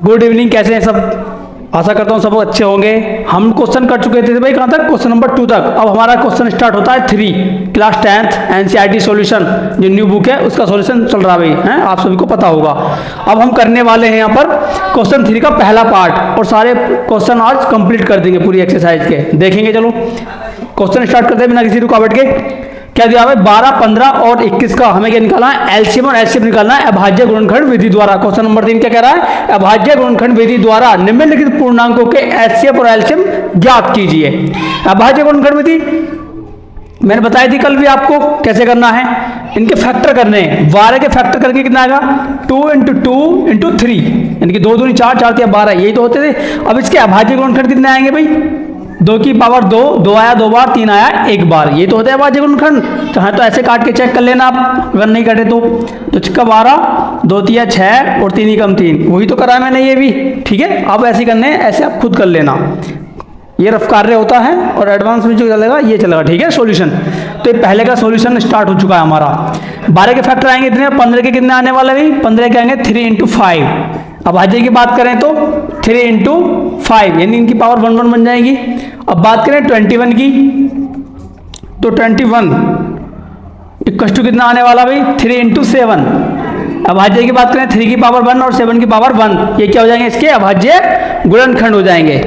Good evening, कैसे हैं सब? आशा करता हूँ सब अच्छे होंगे। हम क्वेश्चन कर चुके थे भाई कहाँ तक, क्वेश्चन नंबर 2 तक। अब हमारा क्वेश्चन स्टार्ट होता है 3 क्लास 10th एनसीईआरटी सॉल्यूशन, जो न्यू बुक है उसका सॉल्यूशन चल रहा है भाई, हैं आप सभी को पता होगा। अब हम करने वाले हैं यहाँ पर क्वेश्चन 3 का पहला पार्ट, और सारे क्वेश्चन आज कंप्लीट कर देंगे पूरी एक्सरसाइज के, देखेंगे। चलो क्वेश्चन स्टार्ट करते हैं बिना किसी रुकावट के। क्या दिया है? 12, 15 और 21 का हमें क्या निकालना है? एलसीएम और एचसीएफ निकालना है अभाज्य गुणनखंड विधि द्वारा। क्वेश्चन नंबर 3 क्या कह रहा है? अभाज्य गुणनखंड विधि द्वारा निम्नलिखित पूर्णांकों के एचसीएफ और एलसीएम ज्ञात कीजिए। अभाज्य गुणनखंड विधि मैंने बताई थी कल भी आपको कैसे करना है। इनके फैक्टर करने हैं, 12 के फैक्टर करके कितना आएगा? 2 × 2 × 3, यानी कि 2 दूनी 4, 4 × 12, यही तो होते थे। अब इसके अभाज्य गुणनखंड कितने आएंगे भाई? 2 की पावर 2, 2 आया 2 बार, 3 आया 1 बार, ये तो होता है अभाज्य गुणनखंड। तो हाँ, तो ऐसे काट के चेक कर लेना आप, अगर नहीं काटे तो छिक्का 12, 2 × 6 और 3 × 3, वही तो करा मैंने ये भी, ठीक है। अब ऐसे करने हैं, ऐसे आप खुद कर लेना। ये रफ कार्य होता है और एडवांस में जो चलेगा ये चलेगा, ठीक है। सॉल्यूशन तो ये पहले का सॉल्यूशन स्टार्ट हो चुका है हमारा। 12 के फैक्टर आएंगे इतने, 15 के कितने आने वाले भाई? 15 के आएंगे 3 × 5। अब अभाज्य की बात करें तो 3 × 5, यानी इनकी पावर 1 1 बन जाएगी। अब बात करें 21 की, तो 21 इक्वल टू कितना आने वाला भाई? 3 × 7। अभाज्य की बात करें 3 की पावर 1 और 7 की पावर 1, ये क्या हो जाएंगे? इसके अभाज्य गुणनखंड हो जाएंगे।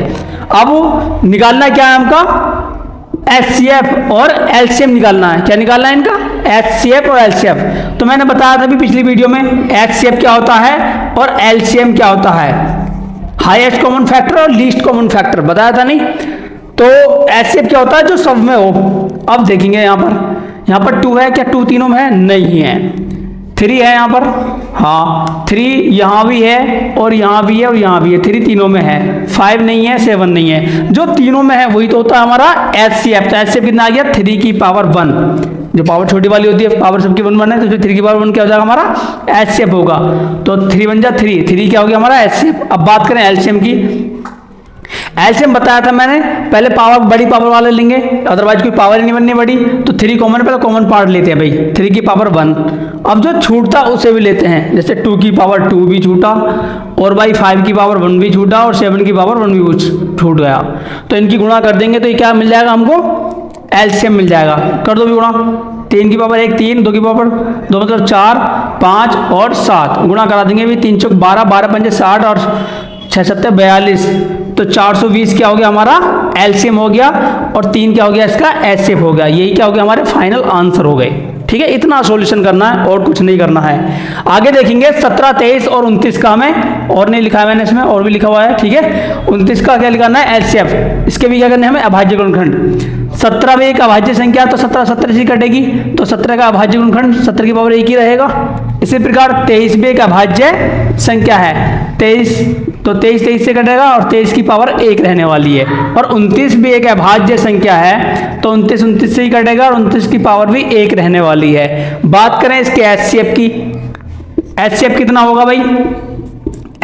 अब निकालना क्या है हमका? एचसीएफ और एलसीएम निकालना है। क्या निकालना है इनका? एचसीएफ और एलसीएफ। तो मैंने बताया था अभी पिछली वीडियो में एचसीएफ क्या होता है और एलसीएम क्या होता है। हाईएस्ट कॉमन फैक्टर और लीस्ट कॉमन फैक्टर बताया था नहीं? तो एचसीएफ क्या होता है? जो सब में हो। अब देखेंगे यहाँ पर 2 है क्या? 2 तीनों में है? नहीं है। 3 है यहाँ पर, हाँ 3 यहाँ भी है और यहाँ भी है और यहाँ भी है, 3 तीनों में है। 5 नहीं है, 7 नहीं है, जो तीनों में है वही तो होता है हमारा एचसीएफ। तो एचसीएफ कितना आ गया? 3 की पावर 1, जो पावर छोटी वाली होती है, पावर सबकी 1 1 है, तो 3 की पावर 1 क्या हो जाएगा हमारा? एचसीएफ होगा। तो 3 × 3, 3 क्या हो गया हमारा? एचसीएफ। अब बात करें एलसीएम की। एलसीएम बताया था मैंने, पहले पावर बड़ी पावर वाले लेंगे, अदरवाइज कोई पावर ही नहीं बननी बड़ी। तो 3 कॉमन, पहले कॉमन पार्ट लेते हैं भाई, 3 की पावर 1। अब जो छूटता उसे भी लेते हैं, जैसे 2 की पावर 2 भी छूटा, और भाई 5 की पावर 1 भी छूटा, और 7 की पावर 1 भी छूट गया। तो इनकी गुणा कर देंगे तो ये क्या मिल जाएगा हमको? एलसीएम मिल जाएगा। कर दो भी गुणा, 3 की पावर 1 3, 2 की पावर 2 मतलब 4, 5 और 7 गुणा करा देंगे भी। 3 × 4 12, 12 × 5 60 और 6 × 7 42, तो 420 क्या हो गया हमारा? एलसीएम हो गया। और 3 क्या हो गया इसका? एचसीएफ हो गया। यही क्या हो गया? हमारे फाइनल आंसर हो गए, ठीक है। इतना सॉल्यूशन करना है और कुछ नहीं करना है। आगे देखेंगे 17, 23 और 29 का हमें और नहीं लिखा है मैंने, इसमें और भी लिखा हुआ है, ठीक है। 29 का क्या लिखाना है? एचसीएफ। इसके भी क्या करना है हमें? अभाज्य गुणनखंड। 17 में एक अभाज्य संख्या, तो 17 17 से कटेगी, तो 17 का अभाज्य गुणनखंड 17 की पावर 1 ही रहेगा। इसी प्रकार 23 भी एक अभाज्य संख्या है, 23 तो 23 23 से कटेगा और 23 की पावर 1 रहने वाली है। और 29 भी एक अभाज्य संख्या है, तो 29 29 से ही कटेगा और 29 की पावर भी 1 रहने वाली है। बात करें इसके एचसीएफ की, एचसीएफ कितना होगा भाई?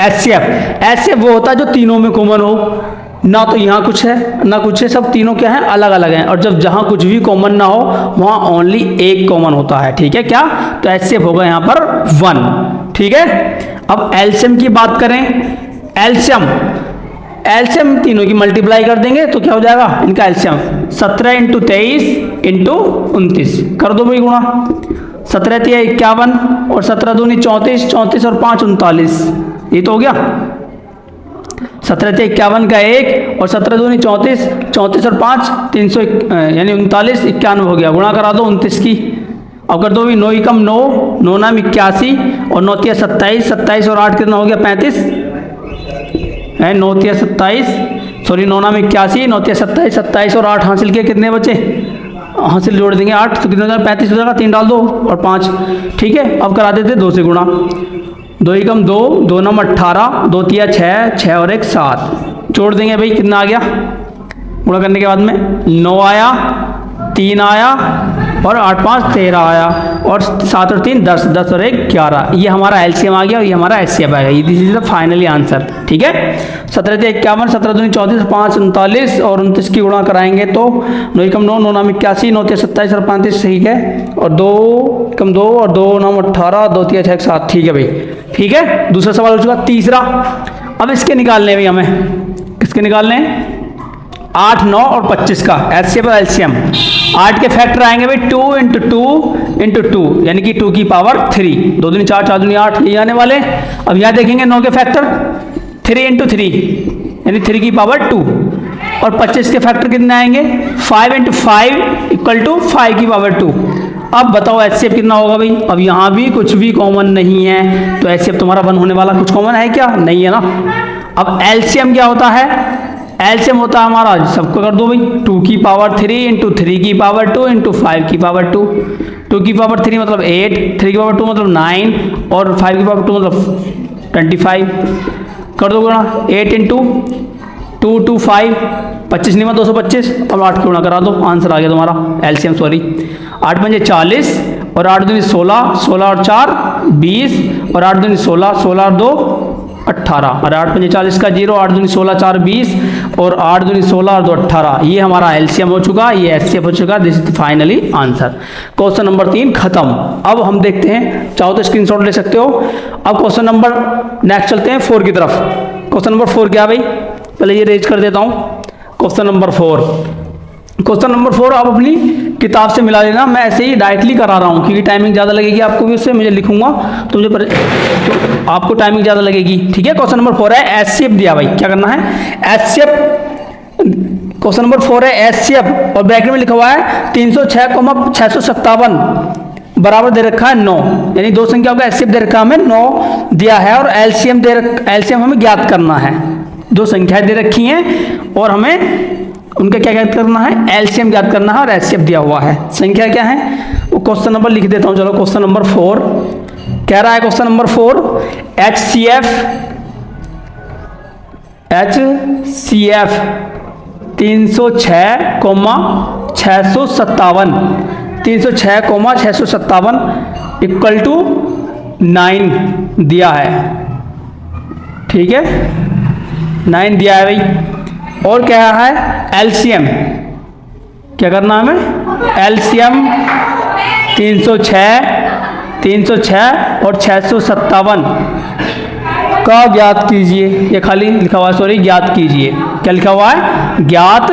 एचसीएफ वो होता है जो तीनों में कॉमन हो, ना तो यहाँ कुछ है ना कुछ है, सब तीनों क्या है? अलग अलग हैं। और जब जहाँ कुछ भी कॉमन ना हो वहाँ ओनली एक कॉमन होता है, ठीक है। क्या? तो एचसीएफ होगा यहाँ पर 1, ठीक है। अब एलसीएम की बात करें, एलसीएम तीनों की मल्टीप्लाई कर देंगे तो क्या हो जाएगा इनका एलसीएम? 17 × 23 × 29 कर दो भाई गुणा। 17 × 3 51 और 17 दूनी 34, 34 और 5 39, ये तो हो गया। 17 × 51 का 1 और 17 दूनी 34, 34 और 5 300 यानी 39, 91 हो गया। गुणा करा दो 29 की। अब कर दो भी 9 × 9, 9 9 81 और 9 3 27, 27 और 8 कितना हो गया? 35 है। 9 3 27, सॉरी 9 9 81, 9 3 27, 27 और 8 हासिल किए, कितने बचे? हासिल जोड़ देंगे 8, तो कितना हो जाएगा? 35 हो जाएगा। 3 डाल दो और 5, ठीक है। अब करा देते 2 से गुणा, 2 × 2, 2 9 18, 2 3 6, 6 और 1 7, जोड़ देंगे भाई, कितना आ गया? गुणा करने के बाद में 9 आया, 3 आया और 8 5 13 आया, और 7 और 3 10, 10 और 1 11, ये हमारा एलसीएम आ गया और ये हमारा एचसीएफ आ गया। This is the finally answer, ठीक है। 17 × 51, 17 दूनी 34, 5 39 और 29 की गुणा कराएंगे तो 9 × 9, 9 9 81, 9 3 27 और 35, ठीक है। और 2 × 2 और 2 9 18, 2 3 6 7, ठीक है भाई, ठीक है। दूसरा सवाल हो चुका तीसरा। अब इसके निकालने भी हमें, किसके निकालने, 8, 9 और 25 का एचसीएफ और एलसीएम। 8 के फैक्टर आएंगे भाई 2 × 2 × 2 यानी कि 2 की पावर 3, 2 दूनी 4, 4 दूनी 8 ये आने वाले। अब यहाँ देखेंगे 9 के फैक्टर 3 × 3 यानी 3 की पावर 2, और 25 के फैक्टर कितने आएंगे 5 × 5 = 5 की पावर 2। अब बताओ एचसीएफ कितना होगा भाई। अब यहाँ भी कुछ भी कॉमन नहीं है, तो एचसीएफ तुम्हारा 1 होने वाला, कुछ कॉमन है क्या, नहीं है ना। अब एलसीएम क्या होता है, एलसीएम होता है हमारा, सबको कर दो भाई, 2 की पावर 3 × 3 की पावर 2 × 5 की पावर 2। 2 की पावर 3 मतलब 8, 3 की पावर 2 मतलब 9 और 5 की पावर 2 मतलब 25। कर दो गुणा, 8 × 2 2 5, 25 नहीं 225। अब 8 गुणा करा दो, आंसर आ गया तुम्हारा एलसीएम, सॉरी 8 × 5 = 40 और 8 दूनी 16, 16 और 4 20 और 8 दूनी 16, 16 और 2 18 और 8 × 5 = 40 का 0, 8 दूनी 16, 4 20 और 8 दूनी 16 और 2 18। ये हमारा एलसीएम हो चुका, ये एचसीएफ हो चुका। This is finally answer. Question number 3 खत्म। अब हम देखते हैं, चाहो तो स्क्रीनशॉट ले सकते हो। अब क्वेश्चन नंबर नेक्स्ट चलते हैं 4 की तरफ। क्वेश्चन नंबर 4 क्या भाई, पहले ये रेज कर देता हूँ। क्वेश्चन नंबर 4, क्वेश्चन नंबर 4 आप अपनी किताब से मिला लेना, मैं ऐसे ही डायरेक्टली करा रहा हूँ क्योंकि टाइमिंग ज़्यादा लगेगी आपको भी, उससे मुझे लिखूंगा तो मुझे तो आपको टाइमिंग ज़्यादा लगेगी, ठीक है। क्वेश्चन नंबर 4 है एचसीएफ दिया भाई, क्या करना है एचसीएफ। क्वेश्चन नंबर 4 है एचसीएफ और ब्रैकेट में लिखा हुआ है 306,657 बराबर दे रखा है 9, यानी दो संख्याओं का एचसीएफ दे रखा है हमें 9 दिया है और एलसीएम हमें ज्ञात करना है। दो संख्याएं दे रखी हैं और हमें उनका क्या ज्ञात करना है, एलसीएम ज्ञात करना है और एचसीएफ दिया हुआ है। संख्या क्या है वो क्वेश्चन नंबर लिख देता हूं। चलो क्वेश्चन नंबर 4 कह रहा है, क्वेश्चन नंबर 4 एचसीएफ 306,657 306,657 = 9 दिया है, ठीक है 9 दिया है भाई। और क्या है एलसीएम, क्या करना है हमें एलसीएम 306 और 657 का ज्ञात कीजिए। ये खाली लिखा हुआ है, सॉरी ज्ञात कीजिए, क्या लिखा हुआ है ज्ञात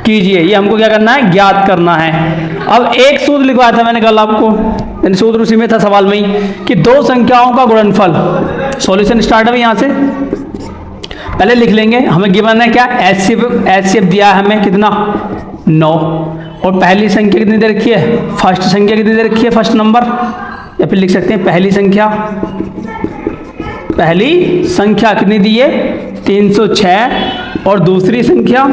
कीजिए, ये हमको क्या करना है ज्ञात करना है। अब एक सूत्र लिखवाया था मैंने कल आपको, यानी सूत्र उसी में था सवाल में ही कि दो संख्याओं का गुणनफल। सॉल्यूशन स्टार्ट है यहाँ से, पहले लिख लेंगे हमें गिवन है क्या एचसीएफ दिया है हमें कितना 9 और पहली संख्या कितनी दे रखी है, फर्स्ट संख्या कितनी दे रखी है फर्स्ट नंबर, या फिर लिख सकते हैं पहली संख्या कितनी दी है 306 और दूसरी संख्या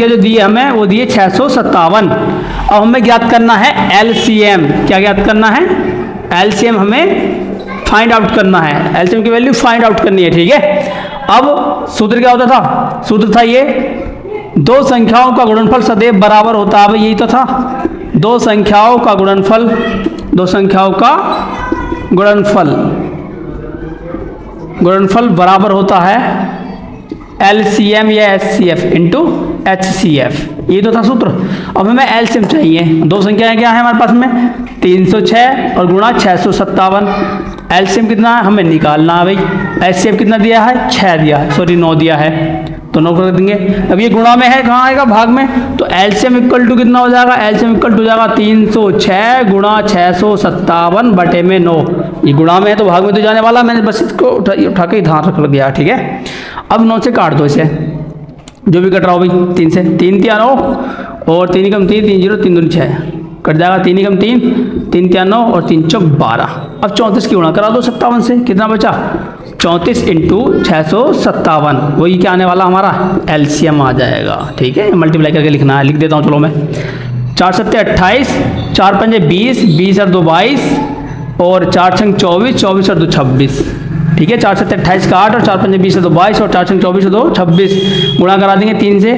जो दी है हमें वो दी है 657। अब हमें ज्ञात करना है एलसीएम, क्या ज्ञात करना है एलसीएम हमें फाइंड आउट करना है, एलसीएम की वैल्यू फाइंड आउट करनी है, ठीक है। अब सूत्र क्या होता था, सूत्र था ये दो संख्याओं का गुणनफल सदैव बराबर होता है, यही तो था दो संख्याओं का गुणनफल बराबर होता है एलसीएम या एचसीएफ इंटू एचसीएफ, ये तो था सूत्र। अब हमें एलसीएम चाहिए, दो संख्याएं क्या है हमारे पास में 306 और गुणा 657, एलसीएम कितना है हमें निकालना है भाई। एचसीएफ कितना दिया है 6 दिया है, सॉरी 9 दिया है, तो 9 कर देंगे। अब ये गुणा में है, कहाँ आएगा भाग में, तो एलसीएम इक्वल टू कितना हो जाएगा, एलसीएम इक्वल टू हो जाएगा 306 गुणा 657 बटे में 9, ये गुणा में है तो भाग में तो जाने वाला, मैंने बस इसको उठा के ध्यान रख दिया, ठीक है। अब 9 से काट दो इसे, जो भी कट रहा हो भाई 3 से, 3 3 9 और 3 कम 3 3 0 3 2 6 कट जाएगा, 3 कम 3 3 3 9 और 3 चौक 12। अब 34 की गुणा करा दो 57 से, कितना बचा 34 × 657, वही क्या आने वाला हमारा एलसीएम आ जाएगा, ठीक है। मल्टीप्लाई करके लिखना है, लिख देता हूँ चलो मैं। 4 7 28, 4 5 20, 20 और 2 22 और 4 6 24, 24 और 2 26, ठीक है। 4 7 28 का 8 और 4 5 20 और 2 22 और 4 6 24 और 2 26 गुणा करा देंगे 3 से,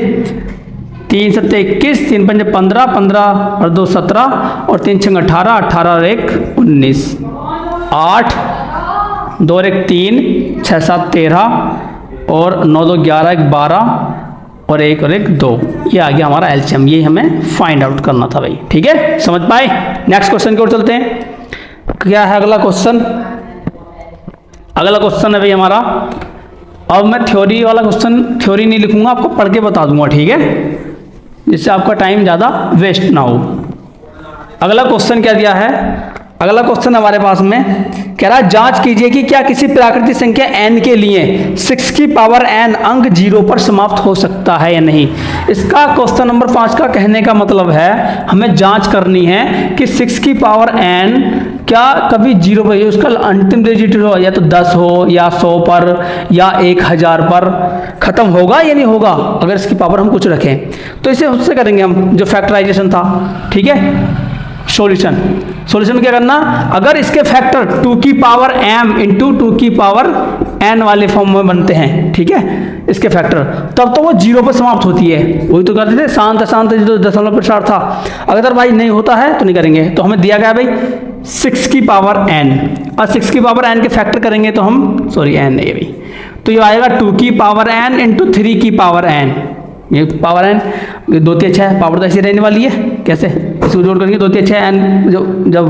3 7 21, 3 5 15, 15 और 2 17 और 3 6 18, 18 और 1 19, 8 2 और 1 3, 6 7 13 और 9 2 11 1 12 और 1 और 1 2, ये आ गया हमारा एलसीएम, ये हमें फाइंड आउट करना था भाई, ठीक है। समझ पाए। नेक्स्ट क्वेश्चन की ओर चलते हैं, क्या है अगला क्वेश्चन। अगला क्वेश्चन है भाई हमारा, अब मैं थ्योरी वाला क्वेश्चन थ्योरी नहीं लिखूंगा, आपको पढ़ के बता दूंगा, ठीक है, जिससे आपका टाइम ज़्यादा वेस्ट ना हो। अगला क्वेश्चन क्या दिया है, अगला क्वेश्चन हमारे पास में कह रहा है जांच कीजिए कि क्या किसी प्राकृतिक संख्या n के लिए 6 की पावर n अंक 0 पर समाप्त हो सकता है या नहीं। इसका क्वेश्चन नंबर 5 का कहने का मतलब है हमें जांच करनी है कि 6 की पावर n क्या कभी 0 पर, उसका अंतिम डिजिट हो या तो 10 हो या 100 पर या 1000 पर खत्म होगा या नहीं होगा, अगर इसकी पावर हम कुछ रखें तो इसे उससे करेंगे हम जो फैक्टराइजेशन था, ठीक है। सॉल्यूशन में क्या करना, अगर इसके फैक्टर 2 की पावर m इंटू 2 की पावर n वाले फॉर्म में बनते हैं, ठीक है, इसके फैक्टर, तब तो वो 0 पर समाप्त होती है। वही तो करते थे शांत जो दशमलव प्रसार था। अगर भाई नहीं होता है तो नहीं करेंगे। तो हमें दिया गया भाई 6 की पावर n, और 6 की पावर n के फैक्टर करेंगे तो हम n है भाई, तो ये आएगा 2 की पावर n इंटू 3 की पावर n, ये पावर n 2 3 6 पावर तो ऐसी रहने वाली है, कैसे इसको जोड़ करेंगे 2 3 6 n, जब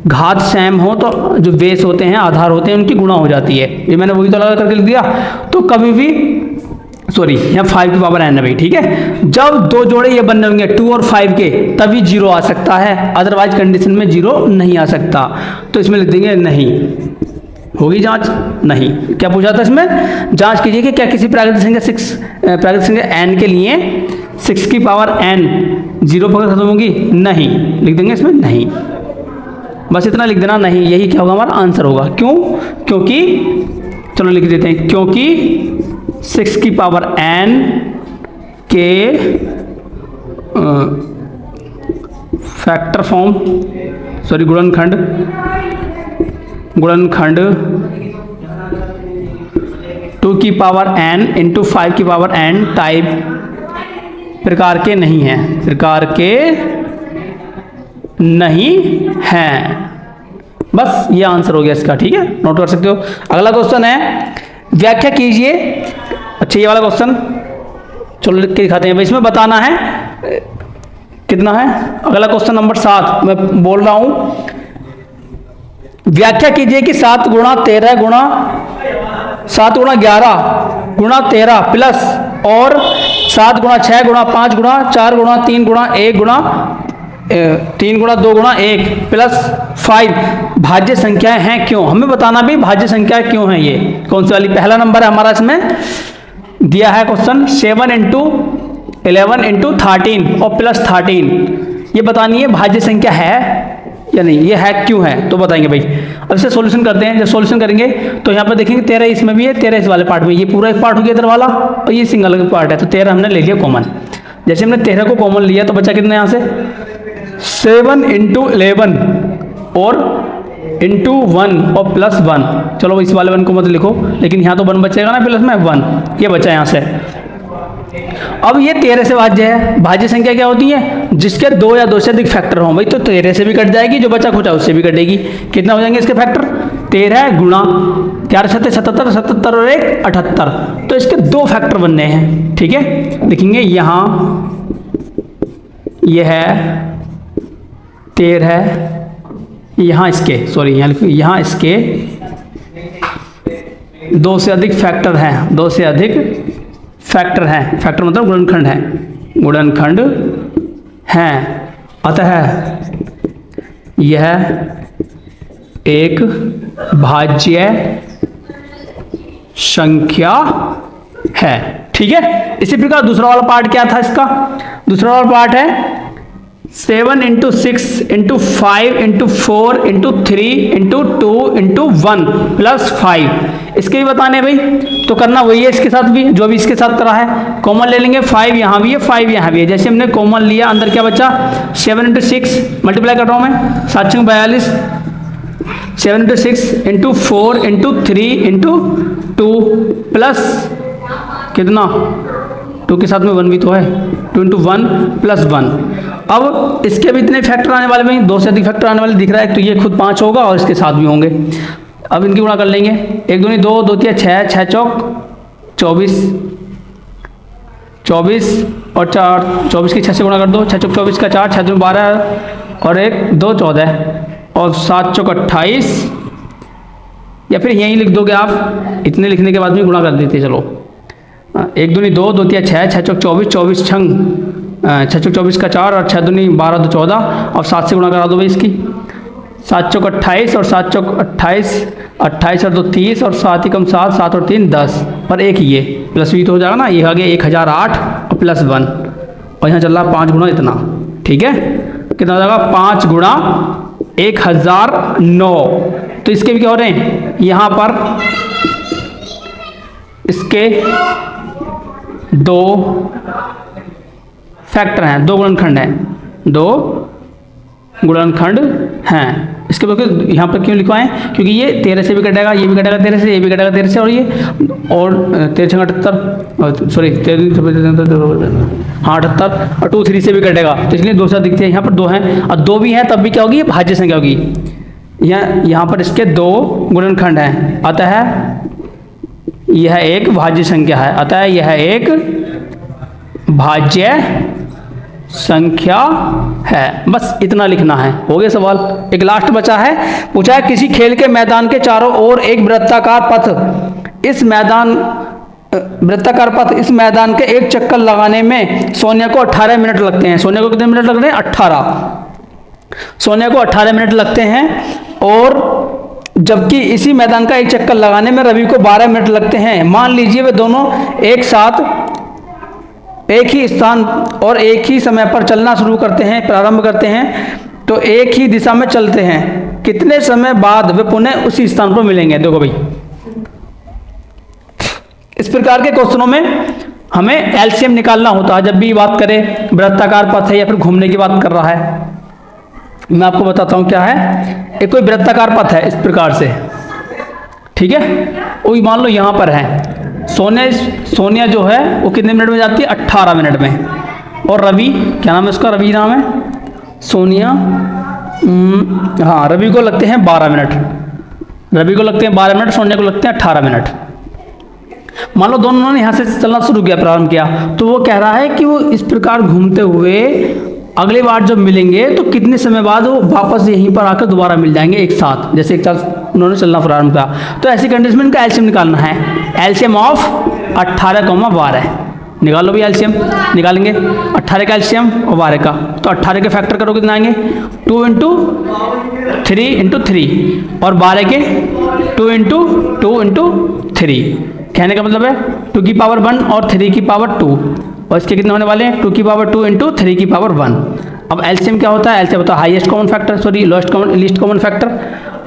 घात सेम हो तो जो बेस होते हैं आधार होते हैं उनकी गुणा हो जाती है, ये मैंने वही तो लगा करके लिख दिया। तो कभी भी यहाँ 5 की पावर n है भाई, ठीक है, जब दो जोड़े ये बनने होंगे 2 और 5 के तभी 0 आ सकता है, अदरवाइज कंडीशन में 0 नहीं आ सकता। तो इसमें लिख देंगे नहीं, होगी जांच नहीं। क्या पूछा था इसमें, जांच कीजिए कि क्या किसी प्राकृतिक संख्या n के लिए 6 की पावर n 0 पर खत्म होगी, नहीं, लिख देंगे इसमें नहीं, बस इतना लिख देना नहीं, यही क्या होगा हमारा आंसर होगा। क्यों, क्योंकि चलो लिख देते हैं, क्योंकि 6 की पावर n के फैक्टर फॉर्म गुणनखंड 2 की पावर n इंटू 5 की पावर n टाइप प्रकार के नहीं हैं, बस ये आंसर हो गया इसका, ठीक है, नोट कर सकते हो। अगला क्वेश्चन है व्याख्या कीजिए, अच्छा ये वाला क्वेश्चन चलो लिख के दिखाते हैं भाई, इसमें बताना है कितना है। अगला क्वेश्चन नंबर 7 मैं बोल रहा हूं, व्याख्या कीजिए कि 7 गुणा 13 गुणा 7 गुणा 11 गुणा 13 प्लस और 7 गुणा 6 गुणा 5 गुणा 4 गुणा 3 गुणा 1 गुणा 3 गुणा 2 गुणा 1 प्लस 5 भाज्य संख्याएं हैं क्यों। हमें बताना भी भाज्य संख्या क्यों है, ये कौन सी वाली। पहला नंबर है हमारा, इसमें दिया है क्वेश्चन 7 इंटू 11 इंटू 13 और प्लस 13, ये बतानी है भाज्य संख्या है या नहीं, ये है क्यों है तो बताएंगे भाई। अब इसे सॉल्यूशन करते हैं, जब सॉल्यूशन करेंगे तो यहाँ पर देखेंगे 13 इसमें भी है, 13 इस वाले पार्ट में, ये पूरा एक पार्ट हो गया इधर वाला और ये सिंगल पार्ट है, तो 13 हमने ले लिया कॉमन। जैसे हमने 13 को कॉमन लिया तो बचा कितना यहाँ से 7 इंटू 11 और इंटू 1 और प्लस 1, चलो इस वाले 1 को मत लिखो, लेकिन यहाँ तो 1 बचेगा ना प्लस में 1, ये बचा यहाँ से। अब ये 13 से भाज्य है, भाज्य संख्या क्या होती है जिसके 2 या 2 से अधिक फैक्टर हों भाई, तो 13 से भी कट जाएगी, जो बचा खुचा उससे भी कटेगी। कितना हो जाएंगे इसके फैक्टर 13 गुणा 11 7 77 77 और 1 78, तो इसके 2 फैक्टर बनने हैं, ठीक है। लिखेंगे यहाँ ये है 13, यहाँ इसके यहाँ इसके 2 से अधिक फैक्टर हैं, 2 से अधिक फैक्टर हैं, फैक्टर मतलब गुणनखंड हैं, अतः यह एक भाज्य संख्या है, ठीक है। इसी प्रकार दूसरा वाला पार्ट क्या था इसका, दूसरा वाला पार्ट है 7 into 6 into 5 into 4 into 3 into 2 into 1 plus 5, इसके भी बताने भाई, तो करना वही है इसके साथ भी जो अभी इसके साथ करा है। कॉमन ले लेंगे, 5 यहाँ भी है 5 यहाँ भी है, जैसे हमने कॉमन लिया अंदर क्या बचा 7 इंटू 6 मल्टीप्लाई कर रहा हूँ मैं 7 6 42, 7 into 6 into 4 into 3 into 2 plus कितना 2 के साथ में 1 भी तो है, 2 इंटू 1 प्लस 1। अब इसके भी इतने फैक्टर आने वाले में 2 से अधिक फैक्टर आने वाले दिख रहा है, तो ये खुद 5 होगा और इसके साथ भी होंगे। अब इनकी गुणा कर लेंगे, 1 दूनी 2 2 3 6 6 चौक 24 24 और 4 24 की 6 से गुणा कर दो, 6 चौक 24 का 4 6 दूनी 12 और 1 2 14 और 7 चौक 28 या फिर यहीं लिख दोगे आप, इतने लिखने के बाद भी गुणा कर देते। चलो 1 दूनी 2, 2 तिया 6, 6 चौक 24, 24 छंग 6 चौक 24 का 4 और 6 दूनी 12 2 14 और 7 से गुणा करा दो भाई इसकी। 7 चौक 28 और 7 चौक 28, 28 और 2 30 और 7 ही कम 7, 7 और 3 10 पर एक ये प्लस भी तो हो जाएगा ना, ये आ गया 1008 और प्लस 1 और यहाँ चल रहा 5 गुणा इतना। ठीक है, कितना हो जाएगा 5 गुणा 1009। तो इसके भी क्या हो रहे हैं, यहाँ पर इसके 2 फैक्टर हैं, 2 गुणनखंड हैं, 2 गुणनखंड हैं। इसके बाद यहाँ पर क्यों लिखवाएं, क्योंकि ये 13 से भी कटेगा, ये भी कटेगा 13 से, ये भी कटेगा 13 से और ये और 13 78 सॉरी 78 और 2 3 से भी कटेगा, तो इसलिए 2 से दिखते हैं। यहाँ पर 2 हैं और 2 भी हैं तब भी क्या होगी, ये भाज्य संख्या होगी। यहाँ पर इसके 2 गुणनखंड हैं, अतः यह एक भाज्य संख्या है, अतः यह एक भाज्य संख्या है। बस इतना लिखना है, हो गया सवाल। एक लास्ट बचा है, पूछा है किसी खेल के मैदान के चारों ओर एक वृत्ताकार पथ, इस मैदान के एक चक्कर लगाने में सोनिया को 18 मिनट लगते हैं। सोनिया को कितने मिनट लग रहे हैं, 18। सोनिया को 18 मिनट लगते हैं और जबकि इसी मैदान का एक चक्कर लगाने में रवि को 12 मिनट लगते हैं। मान लीजिए वे दोनों एक साथ एक ही स्थान और एक ही समय पर चलना शुरू करते हैं, प्रारंभ करते हैं, तो एक ही दिशा में चलते हैं। कितने समय बाद वे पुनः उसी स्थान पर मिलेंगे। देखो भाई, इस प्रकार के क्वेश्चनों में हमें एलसीएम निकालना होता है जब भी बात करें वृत्ताकार पथ है या फिर घूमने की बात कर रहा है। मैं आपको बताता हूं क्या है। एक कोई वृत्ताकार पथ है इस प्रकार से, ठीक है, वही मान लो यहां पर है। सोनिया जो है वो कितने मिनट में जाती है, 18 मिनट में। और रवि, क्या नाम है उसका, रवि नाम है, सोनिया, हाँ, रवि को लगते हैं 12 मिनट, रवि को लगते हैं 12 मिनट, सोनिया को लगते हैं 18 मिनट। मान लो दोनों ने यहाँ से चलना शुरू किया, प्रारंभ किया, तो वो कह रहा है कि वो इस प्रकार घूमते हुए अगली बार जब मिलेंगे तो कितने समय बाद वो वापस यहीं पर आकर दोबारा मिल जाएंगे एक साथ, जैसे एक साथ उन्होंने चलना प्रारंभ किया। तो ऐसी कंडीशन में इनका एलसीएम निकालना है। एलसीएम ऑफ 18,12 निकालो भी, एलसीएम निकालेंगे 18 का एलसीएम और 12 का, तो 18 के फैक्टर करोगे कितना आएंगे, 2 × 3 × 3 और 12 के 2 × 2 × 3। कहने का मतलब है 2 की पावर 1 और 3 की पावर 2, और इसके कितने होने वाले हैं, 2 की पावर 2 × 3 की पावर 1। अब एलसीएम क्या होता है, एलसीएम होता है highest common factor, sorry least common factor.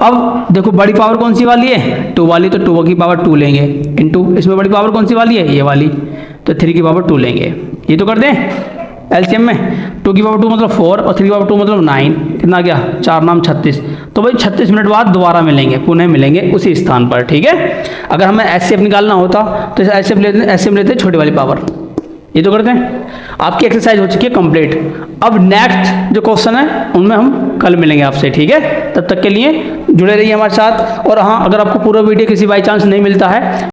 अब देखो बड़ी पावर कौन सी वाली है, 2 वाली, तो 2 की पावर 2 लेंगे इनटू इसमें बड़ी पावर कौन सी वाली है, ये वाली, तो 3 की पावर 2 लेंगे। ये तो कर दें एलसीएम में, 2 की पावर 2 मतलब 4 और 3 की पावर 2 मतलब 9, कितना आ गया, 4 नाम 36। तो भाई 36 मिनट बाद दोबारा मिलेंगे, पुनः मिलेंगे उसी स्थान पर। ठीक है, अगर हमें एचसीएफ निकालना होता तो एचसीएफ लेते छोटी वाली पावर। ये तो करते हैं। आपकी एक्सरसाइज हो चुकी है कंप्लीट। अब नेक्स्ट जो क्वेश्चन है उनमें हम कल मिलेंगे आपसे, ठीक है। तब तक के लिए जुड़े रहिए हमारे साथ। और हाँ, अगर आपको पूरा वीडियो किसी बाई चांस नहीं मिलता है